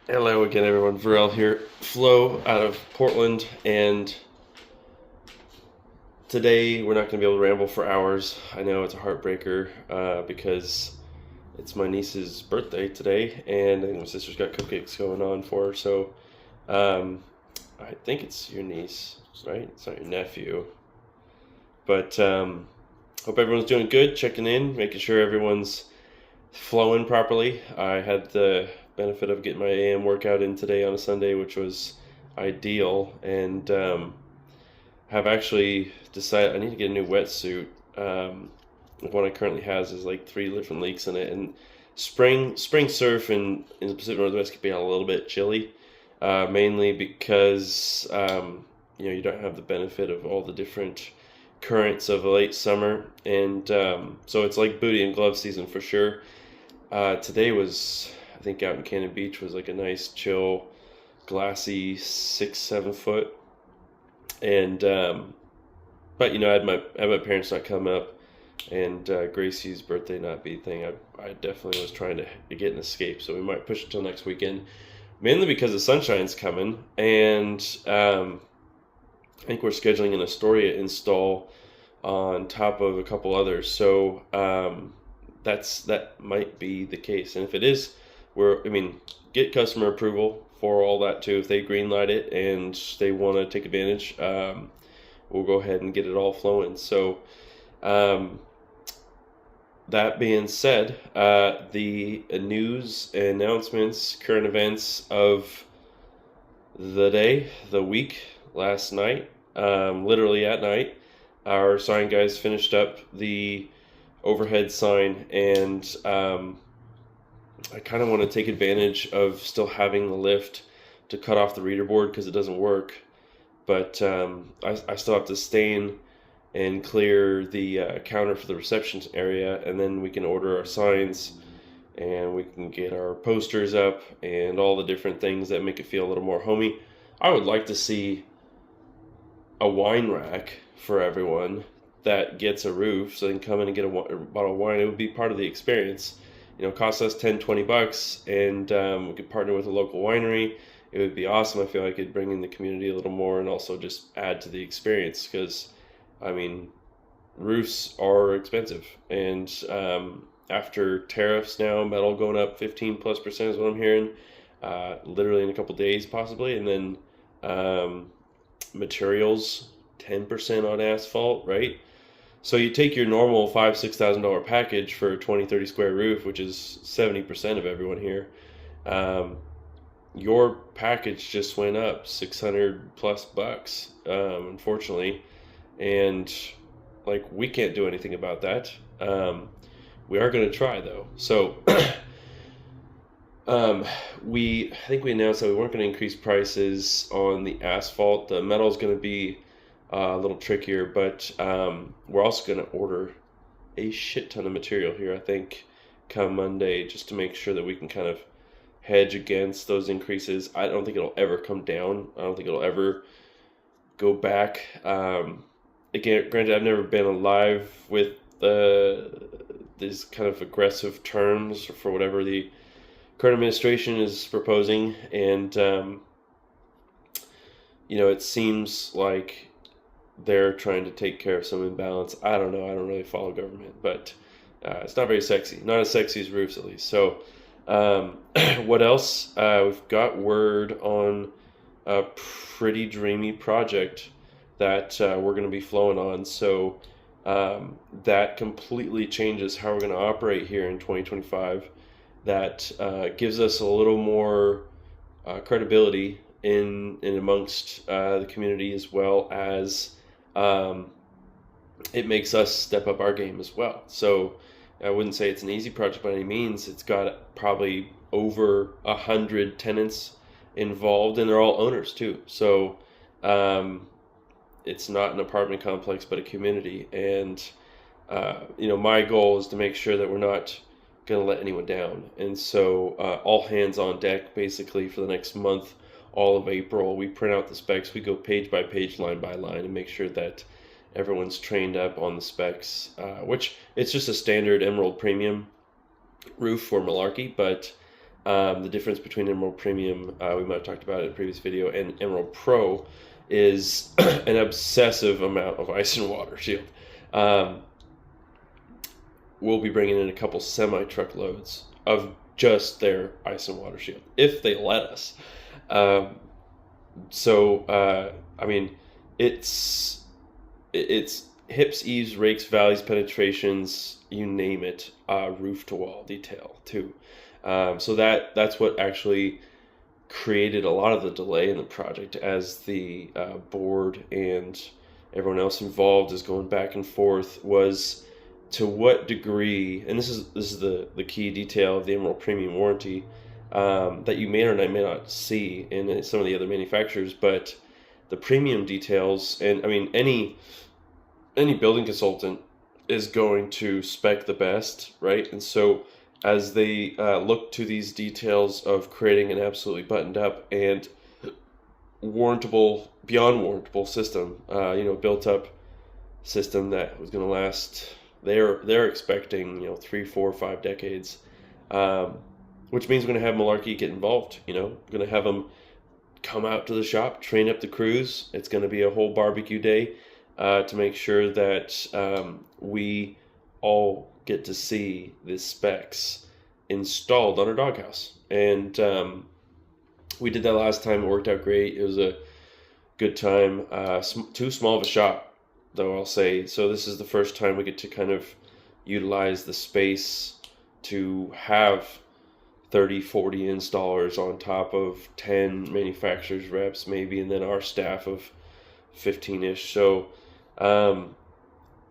Hello again, everyone. Verrill here, Flo out of Portland, and today we're not going to be able to ramble for hours. I know it's a heartbreaker because it's my niece's birthday today, and I think my sister's got cupcakes going on for her. So um, I think it's your niece, right? It's not your nephew, but hope everyone's doing good, checking in, making sure everyone's flowing properly. I had the benefit of getting my AM workout in today on a Sunday, which was ideal, and have actually decided I need to get a new wetsuit. The one I currently has is like three different leaks in it, and spring surf in the Pacific Northwest can be a little bit chilly, mainly because you don't have the benefit of all the different currents of a late summer, and so it's like booty and glove season for sure. Today was, I think, out in Cannon Beach was like a nice, chill, glassy 6-7 foot, and but I had my parents not come up, and Gracie's birthday not be thing. I definitely was trying to get an escape, so we might push it till next weekend, mainly because the sunshine's coming, and I think we're scheduling an Astoria install on top of a couple others. So that might be the case. And if it is, get customer approval for all that too. If they greenlight it and they want to take advantage, we'll go ahead and get it all flowing. So that being said, the news, announcements, current events of the day, the week, last night, literally at night, our sign guys finished up the overhead sign, and I kind of want to take advantage of still having the lift to cut off the reader board because it doesn't work. But I still have to stain and clear the counter for the reception area, and then we can order our signs and we can get our posters up and all the different things that make it feel a little more homey. I would like to see a wine rack for everyone that gets a roof, so they can come in and get a bottle of wine. It would be part of the experience. It costs us $10-$20, and we could partner with a local winery. It would be awesome. I feel like it'd bring in the community a little more and also just add to the experience, because roofs are expensive, and after tariffs now, metal going up 15+% is what I'm hearing, literally in a couple days possibly, and then materials 10% on asphalt, right? So you take your normal $5,000-$6,000 package for a 20-30 square roof, which is 70% of everyone here. Your package just went up $600+, unfortunately, and like, we can't do anything about that. We are going to try though. So I think we announced that we weren't going to increase prices on the asphalt. The metal is going to be a little trickier, but we're also going to order a shit ton of material here, I think, come Monday, just to make sure that we can kind of hedge against those increases. I don't think it'll ever come down. I don't think it'll ever go back. Again, granted, I've never been alive with these kind of aggressive terms for whatever the current administration is proposing, and it seems like they're trying to take care of some imbalance. I don't know. I don't really follow government, but it's not very sexy. Not as sexy as roofs, at least. So what else? We've got word on a pretty dreamy project that we're going to be flowing on. So that completely changes how we're going to operate here in 2025. That gives us a little more credibility in amongst the community, as well as it makes us step up our game as well. So I wouldn't say it's an easy project by any means. It's got probably over 100 tenants involved, and they're all owners too. So it's not an apartment complex, but a community. And my goal is to make sure that we're not going to let anyone down. And so all hands on deck, basically, for the next month, all of April. We print out the specs. We go page by page, line by line, and make sure that everyone's trained up on the specs, which it's just a standard Emerald Premium roof for Malarkey, but The difference between Emerald Premium, we might have talked about it in a previous video, and Emerald Pro is an obsessive amount of ice and water shield. We'll be bringing in a couple semi-truck loads of just their ice and water shield, if they let us. I mean, it's hips, eaves, rakes, valleys, penetrations, you name it, roof to wall detail too. So that's what actually created a lot of the delay in the project, as the board and everyone else involved is going back and forth, was to what degree, and this is the key detail of the Emerald Premium warranty, that you may or may not see in some of the other manufacturers, but the premium details, and I mean any building consultant is going to spec the best, right? And so as they look to these details of creating an absolutely buttoned up and warrantable, beyond warrantable system, built up system that was going to last, they're expecting 3, 4, 5 decades, which means we're going to have Malarkey get involved. We're going to have them come out to the shop, train up the crews. It's going to be a whole barbecue day to make sure that we all get to see the specs installed on our doghouse. And we did that last time. It worked out great. It was a good time. Too small of a shop, though, I'll say. So this is the first time we get to kind of utilize the space to have 30, 40 installers on top of 10 manufacturers reps maybe, and then our staff of 15-ish. So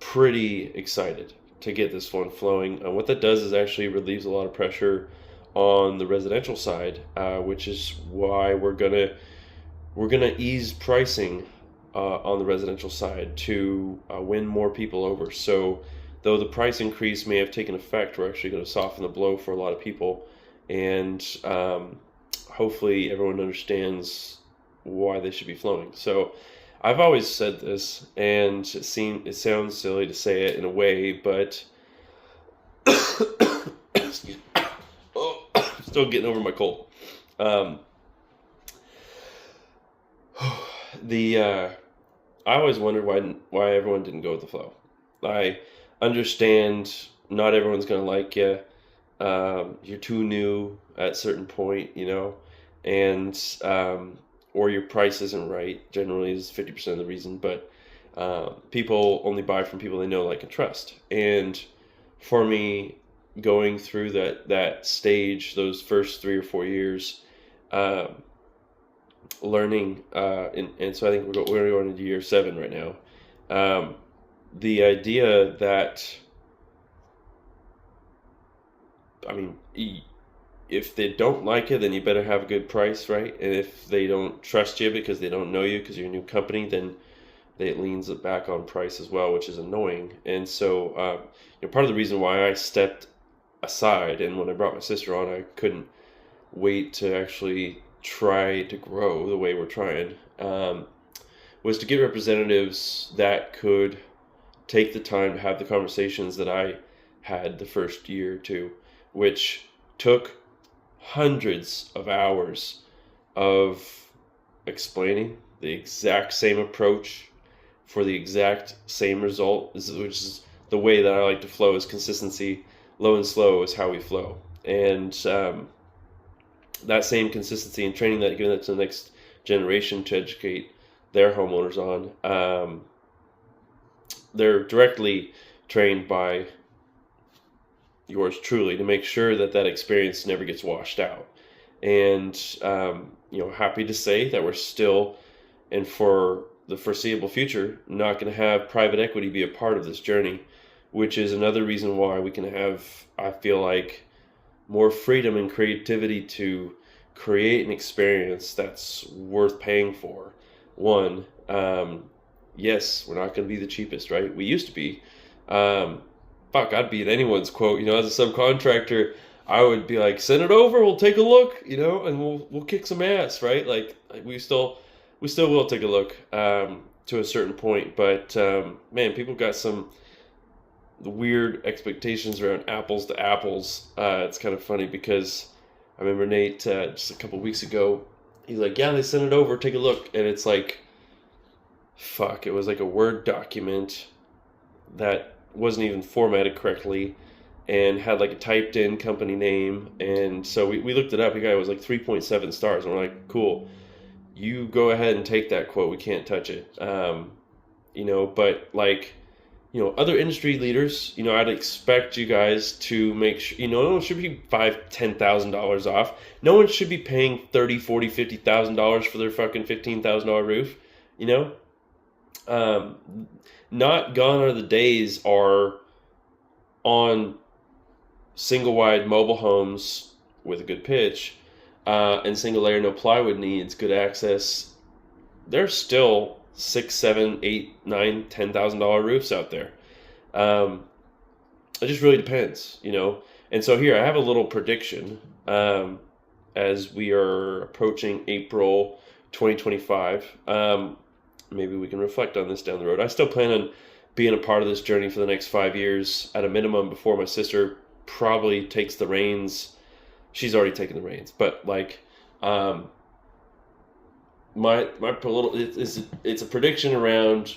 pretty excited to get this one flowing. What that does is actually relieves a lot of pressure on the residential side, which is why we're gonna ease pricing on the residential side to win more people over. So though the price increase may have taken effect, we're actually going to soften the blow for a lot of people, and hopefully everyone understands why they should be flowing. So I've always said this, and it sounds silly to say it in a way, but still getting over my cold. I always wondered why everyone didn't go with the flow. I understand not everyone's going to like you. You're too new at a certain point, and or your price isn't right. Generally is 50% of the reason, but people only buy from people they know, like, and trust. And for me, going through that stage, those first 3 or 4 years, learning, and so I think we're going into year 7 right now. The idea that, I mean, if they don't like it, then you better have a good price, right? And if they don't trust you because they don't know you because you're a new company, then it leans it back on price as well, which is annoying. And so, part of the reason why I stepped aside, and when I brought my sister on, I couldn't wait to actually try to grow the way we're trying, was to get representatives that could take the time to have the conversations that I had the first year or two, which took hundreds of hours of explaining the exact same approach for the exact same result, which is the way that I like to flow, is consistency. Low and slow is how we flow. And that same consistency and training that, giving that to the next generation to educate their homeowners on, they're directly trained by yours truly to make sure that experience never gets washed out. And happy to say that we're still, and for the foreseeable future, not going to have private equity be a part of this journey, which is another reason why we can have, I feel like, more freedom and creativity to create an experience that's worth paying for. One, yes, we're not going to be the cheapest, right? We used to be. I'd beat anyone's quote. As a subcontractor, I would be like, send it over, we'll take a look, and we'll kick some ass, right? Like we still will take a look to a certain point, but man, people got some weird expectations around apples to apples. It's kind of funny because I remember Nate just a couple weeks ago. He's like, "Yeah, they sent it over. Take a look." And it's like, fuck, it was like a Word document that wasn't even formatted correctly and had like a typed in company name. And so we looked it up. The guy was like 3.7 stars. And we're like, cool, you go ahead and take that quote. We can't touch it. But like, other industry leaders, I'd expect you guys to make sure, no one should be $5,000-$10,000 off. No one should be paying $30,000-$40,000-$50,000 for their fucking $15,000 roof, Not gone are the days are on single wide mobile homes with a good pitch, and single layer no plywood needs good access. There's still $6,000, $7,000, $8,000, $9,000, $10,000 roofs out there. It just really depends, And so here I have a little prediction, as we are approaching April 2025. Maybe we can reflect on this down the road. I still plan on being a part of this journey for the next 5 years at a minimum before my sister probably takes the reins. She's already taken the reins, but like, it's a prediction around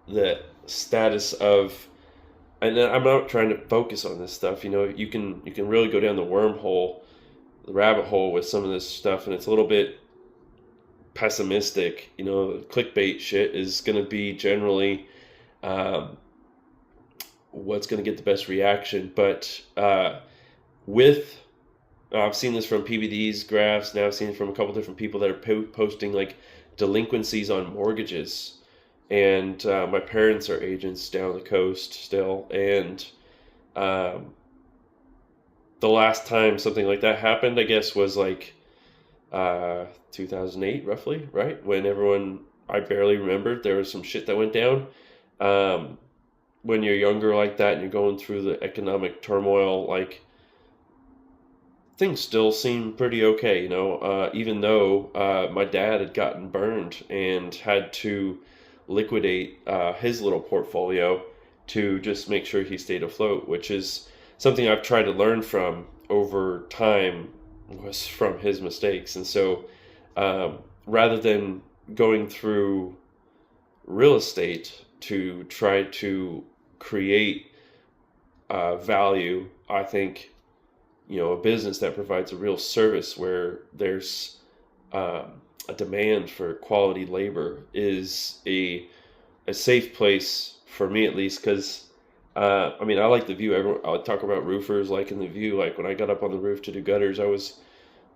the status of, and I'm not trying to focus on this stuff. You can really go down the rabbit hole with some of this stuff, and it's a little bit pessimistic. Clickbait shit is going to be generally what's going to get the best reaction. But I've seen this from PBD's graphs. Now I've seen it from a couple different people that are posting like delinquencies on mortgages. And my parents are agents down the coast still. And the last time something like that happened, I guess, was like 2008, roughly, right? When I barely remembered. There was some shit that went down. When you're younger like that and you're going through the economic turmoil, like, things still seem pretty okay, even though my dad had gotten burned and had to liquidate his little portfolio to just make sure he stayed afloat, which is something I've tried to learn from over time, was from his mistakes. And so rather than going through real estate to try to create value, I think a business that provides a real service where there's a demand for quality labor is a safe place for me, at least, because I like the view. I talk about roofers liking the view. Like when I got up on the roof to do gutters, I was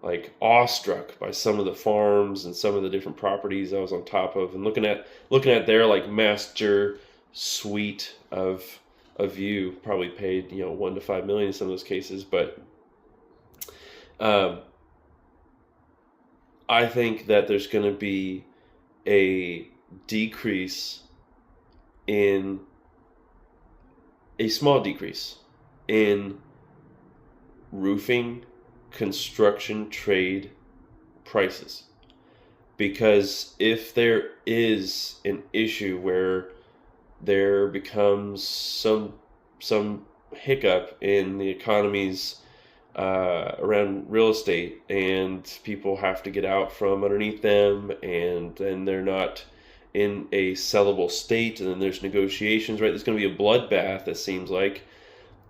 like awestruck by some of the farms and some of the different properties I was on top of, and looking at their like master suite of a view. Probably paid $1 to $5 million in some of those cases, but I think that there's going to be a small decrease in roofing construction trade prices, because if there is an issue where there becomes some hiccup in the economies around real estate, and people have to get out from underneath them, and then they're not in a sellable state, and then there's negotiations, right? There's going to be a bloodbath, it seems like,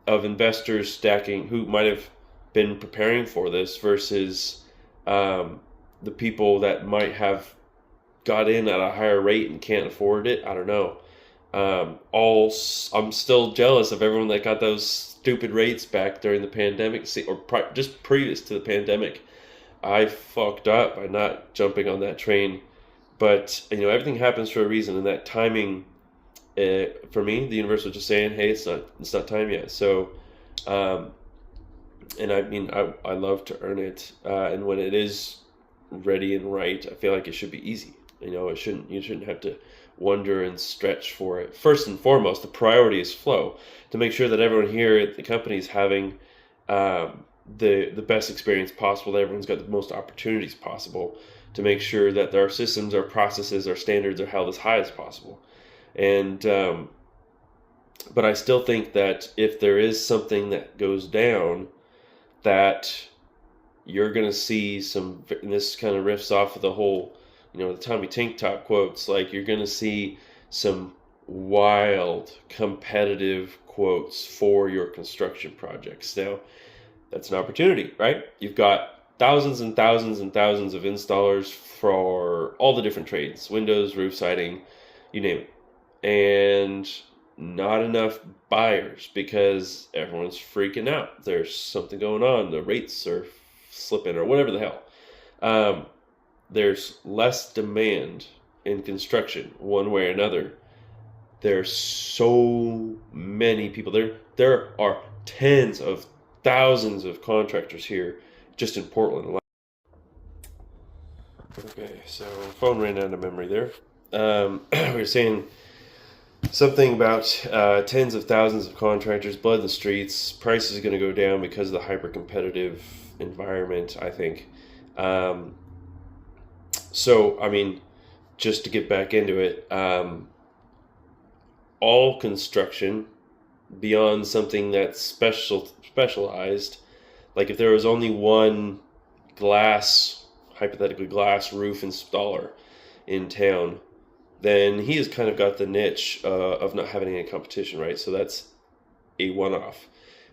of investors stacking who might have been preparing for this versus the people that might have got in at a higher rate and can't afford it. I don't know. I'm still jealous of everyone that got those stupid rates back during the pandemic, or just previous to the pandemic. I fucked up by not jumping on that train, but everything happens for a reason, and that timing, for me, the universe was just saying, hey, it's not time yet. So, and I love to earn it, and when it is ready and right, I feel like it should be easy. You shouldn't have to wonder and stretch for it. First and foremost, the priority is flow, to make sure that everyone here at the company is having the best experience possible, that everyone's got the most opportunities possible, to make sure that our systems, our processes, our standards are held as high as possible. And but I still think that if there is something that goes down, that you're going to see some, and this kind of riffs off of the whole, the Tommy Tank Top quotes, like you're going to see some wild competitive quotes for your construction projects. Now, that's an opportunity, right? You've got thousands and thousands and thousands of installers for all the different trades, windows, roof siding, you name it. And not enough buyers because everyone's freaking out. There's something going on. The rates are slipping or whatever the hell. There's less demand in construction one way or another. There's so many people. There are tens of thousands of contractors here just in Portland. Okay, so phone ran out of memory there. We were saying something about tens of thousands of contractors, blood in the streets. Price is going to go down because of the hyper-competitive environment, I think. So, I mean, just to get back into it, all construction beyond something that's specialized, like if there was only one hypothetically glass roof installer in town, then he has kind of got the niche of not having any competition, right? So that's a one-off.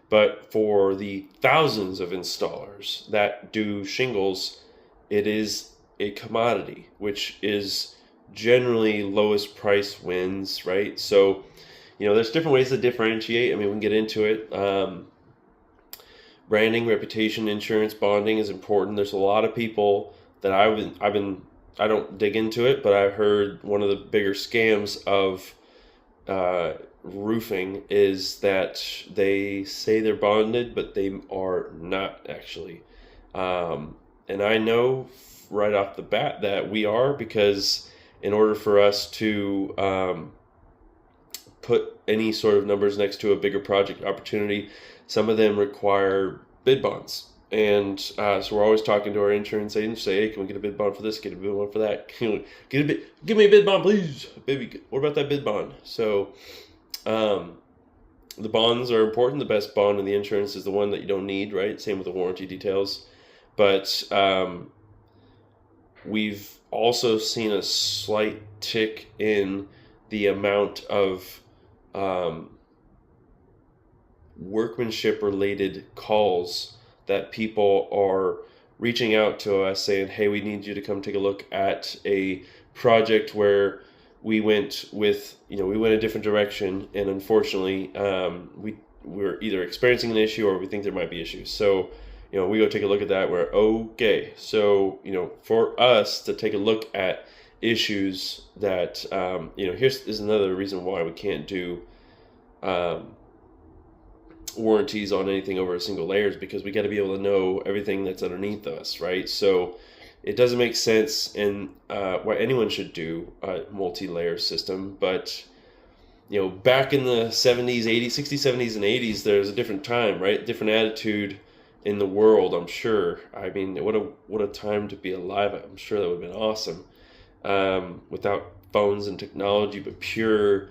But for the thousands of installers that do shingles, it is a commodity, which is generally lowest price wins, right? So, there's different ways to differentiate. I mean, we can get into it. Branding, reputation, insurance, bonding is important. There's a lot of people that I don't dig into it, but I've heard one of the bigger scams of roofing is that they say they're bonded, but they are not actually. And I know right off the bat that we are, because in order for us to put any sort of numbers next to a bigger project opportunity, some of them require bid bonds. And so we're always talking to our insurance agents, say, hey, can we get a bid bond for this, get a bid bond for that? Give me a bid bond, please. Baby, what about that bid bond? So the bonds are important. The best bond in the insurance is the one that you don't need, right? Same with the warranty details. But we've also seen a slight tick in the amount of workmanship-related calls that people are reaching out to us saying, hey, we need you to come take a look at a project where we went a different direction, and unfortunately we're either experiencing an issue or we think there might be issues. So we go take a look at that. We're okay. So for us to take a look at issues that here's another reason why we can't do warranties on anything over a single layer, is because we got to be able to know everything that's underneath us, right? So it doesn't make sense in what anyone should do a multi-layer system. But back in the 70s, 80s, 60s, 70s, and 80s, there's a different time, right? Different attitude in the world, I'm sure. I mean, what a time to be alive. I'm sure that would have been awesome. Without phones and technology, but pure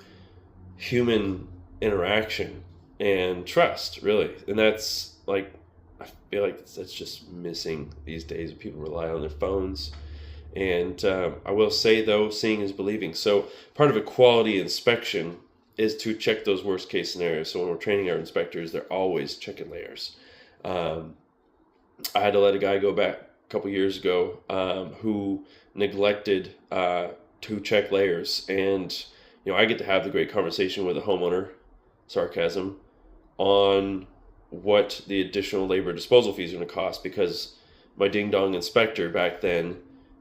human interaction and trust, really. And that's like, I feel like that's just missing these days. People rely on their phones. And I will say, though, seeing is believing. So part of a quality inspection is to check those worst case scenarios. So when we're training our inspectors, they're always checking layers. I had to let a guy go back a couple years ago who neglected to check layers. And I get to have the great conversation with a homeowner, sarcasm, on what the additional labor disposal fees are going to cost, because my ding-dong inspector back then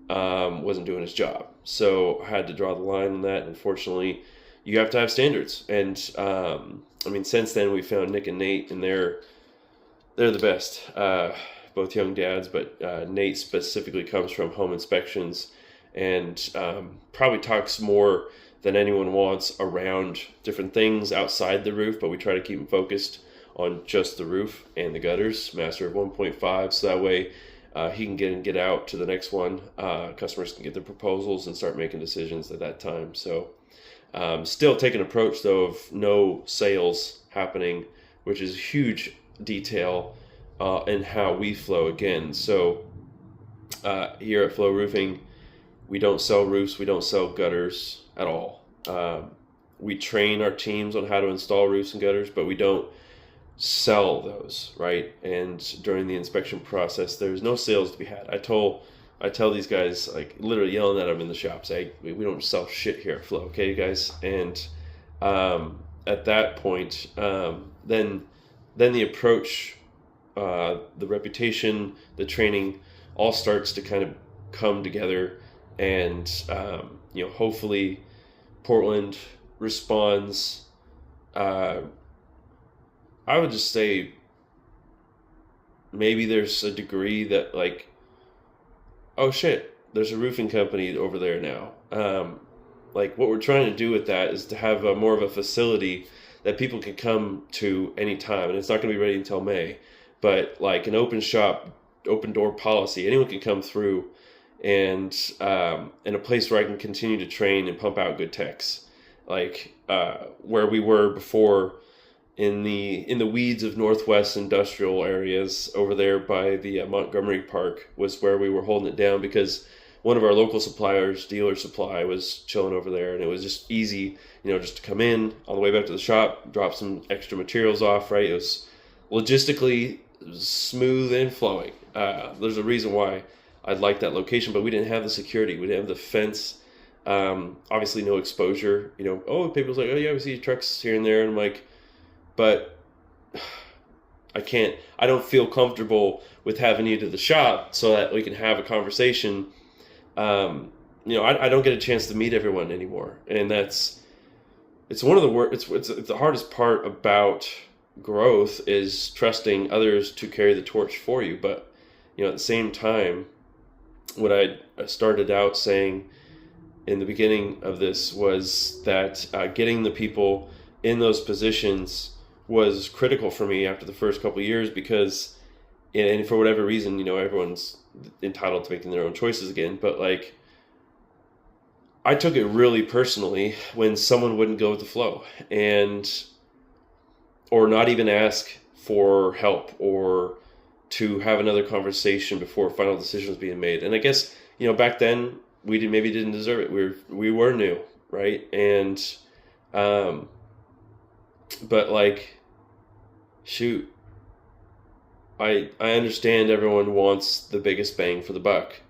wasn't doing his job. So I had to draw the line on that. Unfortunately, you have to have standards. And since then we found Nick and Nate, and they're the best, both young dads, but Nate specifically comes from home inspections and probably talks more than anyone wants around different things outside the roof, but we try to keep him focused on just the roof and the gutters, master of 1.5, so that way he can get out to the next one. Customers can get their proposals and start making decisions at that time. So still take an approach, though, of no sales happening, which is a huge detail and how we flow again. So here at Flow Roofing, we don't sell roofs, we don't sell gutters at all. We train our teams on how to install roofs and gutters, but we don't sell those, right? And during the inspection process, there's no sales to be had. I tell these guys, like literally yelling at them in the shop, say, we don't sell shit here at Flow, okay, guys? And at that point, then the approach, the reputation, the training, all starts to kind of come together, and hopefully Portland responds. I would just say maybe there's a degree that like, oh shit, there's a roofing company over there now. Like what we're trying to do with that is to have more of a facility that people can come to anytime, and it's not going to be ready until May, but like an open shop, open door policy, anyone can come through, and a place where I can continue to train and pump out good techs, like where we were before in the weeds of Northwest industrial areas over there by the Montgomery Park was where we were holding it down, because one of our local suppliers, Dealer Supply, was chilling over there, and it was just easy, just to come in on the way back to the shop, drop some extra materials off, right? It was logistically smooth and flowing. There's a reason why I like that location, but we didn't have the security. We didn't have the fence. Obviously no exposure, people's like, oh yeah, we see trucks here and there. And I'm like, but I don't feel comfortable with having you to the shop so that we can have a conversation. I don't get a chance to meet everyone anymore. And it's one of the it's the hardest part about growth is trusting others to carry the torch for you. But, at the same time, what I started out saying in the beginning of this was that getting the people in those positions was critical for me after the first couple of years, because, and for whatever reason, everyone's entitled to making their own choices again, but like, I took it really personally when someone wouldn't go with the flow or not even ask for help or to have another conversation before a final decision was being made. And I guess, back then we maybe didn't deserve it. We were new, right? And, but like, shoot, I understand everyone wants the biggest bang for the buck,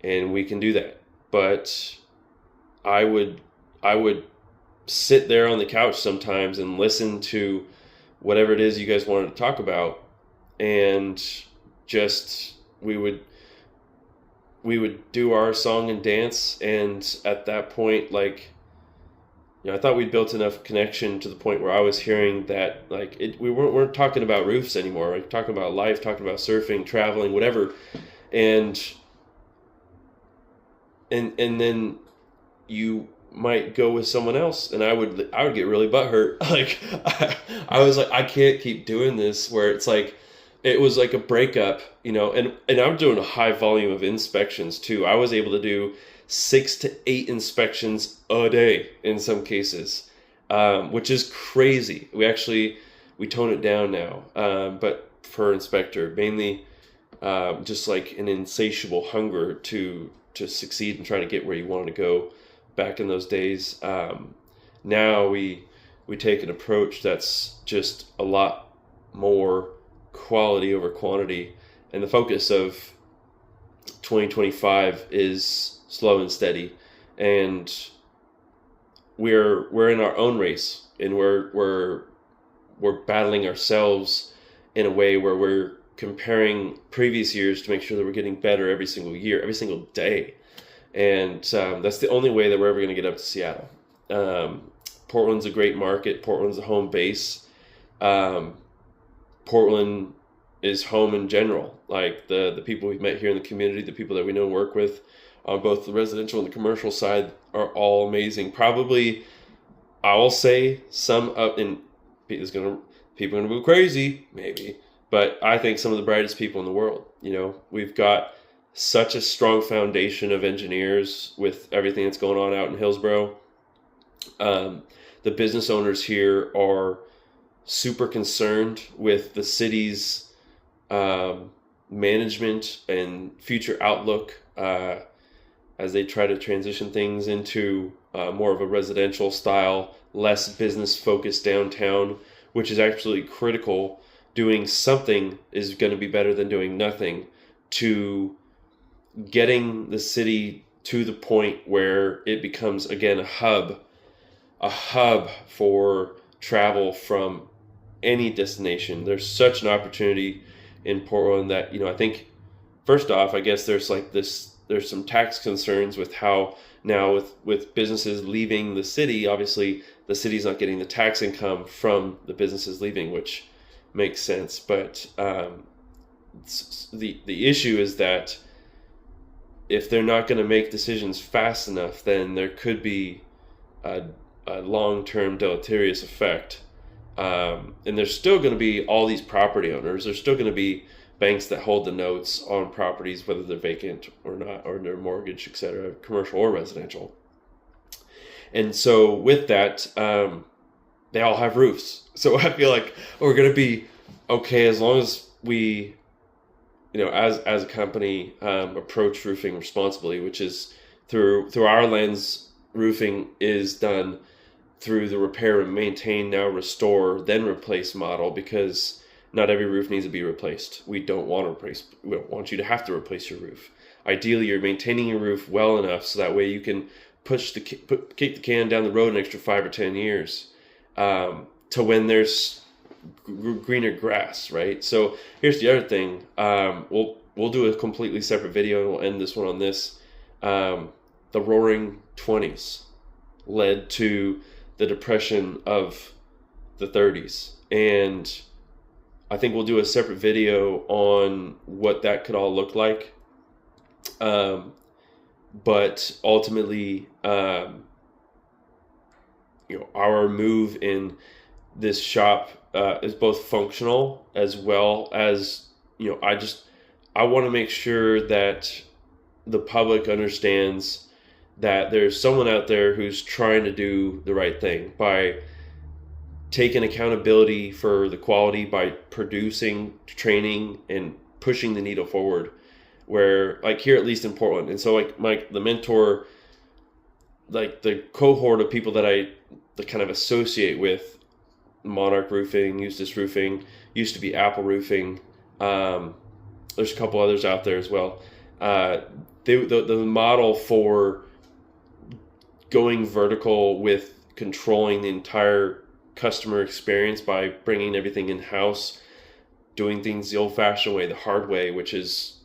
and we can do that. But I would sit there on the couch sometimes and listen to whatever it is you guys wanted to talk about, and just we would do our song and dance. And at that point, like, I thought we'd built enough connection to the point where I was hearing that, like, we weren't talking about roofs anymore. Like, talking about life, talking about surfing, traveling, whatever. And then you might go with someone else, and I would get really butthurt. Like, I was like, I can't keep doing this, where it's like, it was like a breakup, and I'm doing a high volume of inspections too. I was able to do 6 to 8 inspections a day in some cases, which is crazy. We tone it down now, but per inspector, mainly just like an insatiable hunger to succeed and try to get where you want to go. Back in those days, now we take an approach that's just a lot more quality over quantity, and the focus of 2025 is slow and steady, and we're in our own race, and we're battling ourselves in a way where we're comparing previous years to make sure that we're getting better every single year, every single day. And that's the only way that we're ever going to get up to Seattle. Portland's a great market. Portland's a home base. Portland is home in general. Like the people we've met here in the community, the people that we know and work with on both the residential and the commercial side are all amazing. Probably, I will say some up in people are gonna go crazy, maybe, but I think some of the brightest people in the world. We've got such a strong foundation of engineers with everything that's going on out in Hillsboro. The business owners here are super concerned with the city's management and future outlook as they try to transition things into more of a residential style, less business focused downtown, which is absolutely critical. Doing something is going to be better than doing nothing to getting the city to the point where it becomes, again, a hub for travel from any destination. There's such an opportunity in Portland that, I think, first off, I guess there's some tax concerns with how now with businesses leaving the city, obviously the city's not getting the tax income from the businesses leaving, which makes sense. But the issue is that if they're not going to make decisions fast enough, then there could be a long-term deleterious effect. And there's still going to be all these property owners. There's still going to be banks that hold the notes on properties, whether they're vacant or not, or they're mortgaged, etc., commercial or residential. And so with that, they all have roofs. So I feel like we're going to be okay as long as we, as a company, approach roofing responsibly, which is through our lens. Roofing is done through the repair and maintain, now restore, then replace model, because not every roof needs to be replaced. We don't want to replace. We don't want you to have to replace your roof. Ideally, you're maintaining your roof well enough so that way you can kick the can down the road an extra 5 or 10 years to when there's greener grass, right? So here's the other thing. We'll do a completely separate video, and we'll end this one on this. The Roaring 20s led to the Depression of the 30s, and I think we'll do a separate video on what that could all look like. But ultimately, our move in this shop is both functional as well as, I want to make sure that the public understands that there's someone out there who's trying to do the right thing by taking accountability for the quality, by producing, training, and pushing the needle forward. Where, like here, at least in Portland, and so like the mentor, like the cohort of people that I kind of associate with, Monarch Roofing, Eustace Roofing, used to be Apple Roofing. There's a couple others out there as well. The model for going vertical with controlling the entire customer experience by bringing everything in-house, doing things the old-fashioned way, the hard way, which is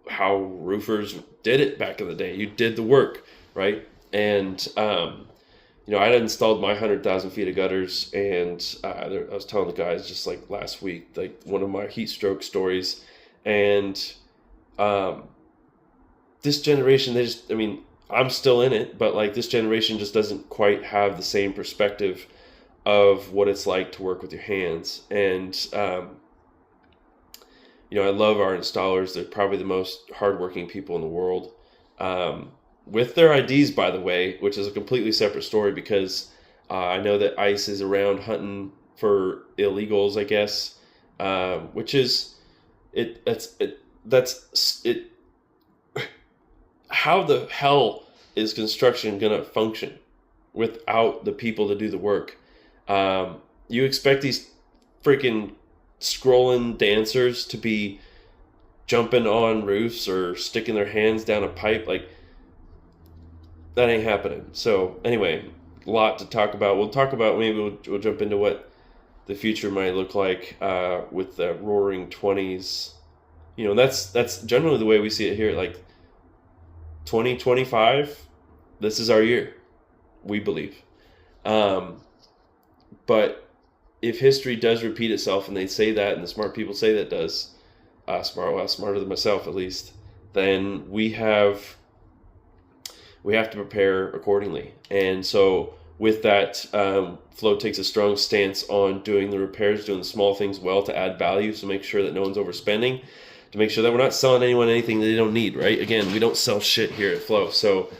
how roofers did it back in the day. You did the work, right? And I had installed my 100,000 feet of gutters, and I was telling the guys just like last week, like one of my heat stroke stories, and this generation, I'm still in it, but like this generation just doesn't quite have the same perspective of what it's like to work with your hands. And I love our installers. They're probably the most hardworking people in the world. With their IDs, by the way, which is a completely separate story, because I know that ICE is around hunting for illegals, I guess, which is how the hell is construction gonna function without the people to do the work? You expect these freaking scrolling dancers to be jumping on roofs or sticking their hands down a pipe? Like, that ain't happening. So anyway, a lot to talk about. We'll talk about, maybe we'll jump into what the future might look like with the Roaring 20s. That's generally the way we see it here. Like 2025, this is our year, we believe. But if history does repeat itself, and they say that, and the smart people say that does, smarter than myself at least, then we have to prepare accordingly. And so with that, Flow takes a strong stance on doing the repairs, doing the small things well to add value, so make sure that no one's overspending, to make sure that we're not selling anyone anything that they don't need, right? Again, we don't sell shit here at Flow. So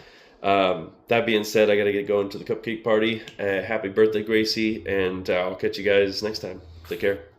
that being said, I got to get going to the cupcake party. Happy birthday, Gracie, and I'll catch you guys next time. Take care.